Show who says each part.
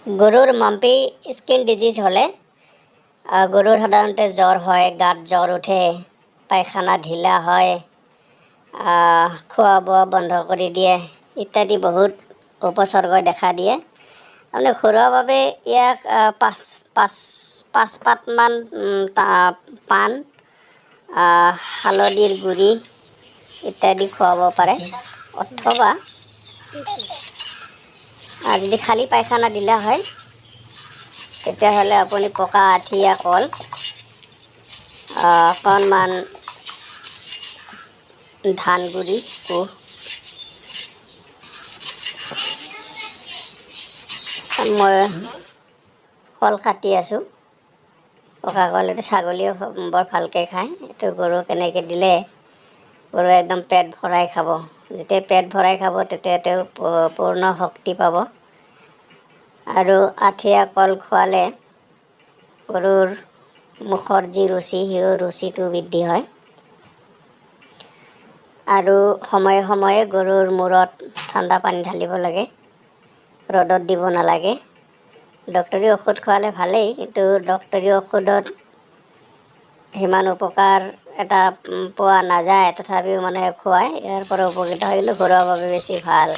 Speaker 1: গৰুৰ Mampi skin disease হ'লে গৰুৰ সাধাৰণতে জ্বৰ হয়, গাত জ্বৰ উঠে, পায়খানা ঢিলা হয়, খোৱা বোৱা বন্ধ কৰি দিয়ে ইত্যাদি বহুত উপসৰ্গই দেখা দিয়ে। তাৰমানে ঘৰুৱাভাৱে ইয়াক পাঁচপাতমান পাণ, হালধিৰ গুড়ি ইত্যাদি খুৱাব পাৰে। অথবা যদি খালী পায়খানা দিলা হয় তেতিয়াহ'লে আপুনি পকা আঠিয়া কল অকণমান ধান গুড়ি মই কল কাটি আছোঁ, পকা কল। এইটো ছাগলীয়েও বৰ ভালকৈ খায়। এইটো গৰুক এনেকৈ দিলে গৰুৱে একদম পেট ভৰাই খাব। যেতিয়া পেট ভৰাই খাব তেতিয়া তেওঁ পূৰ্ণ শক্তি পাব। আৰু আঠিয়া কল খোৱালে গৰুৰ মুখৰ যি ৰুচি সেই ৰুচিটো বৃদ্ধি হয়। আৰু সময়ে সময়ে গৰুৰ মূৰত ঠাণ্ডা পানী ঢালিব লাগে, ৰ'দত দিব নালাগে। ডক্তৰী ঔষধ খোৱালে ভালেই, কিন্তু ডক্তৰী ঔষধত সিমান উপকাৰ এটা পোৱা নাযায়। তথাপিও মানুহে খুৱায়, ইয়াৰ পৰা উপকৃত হ'লে ঘৰুৱাভাৱে বেছি ভাল।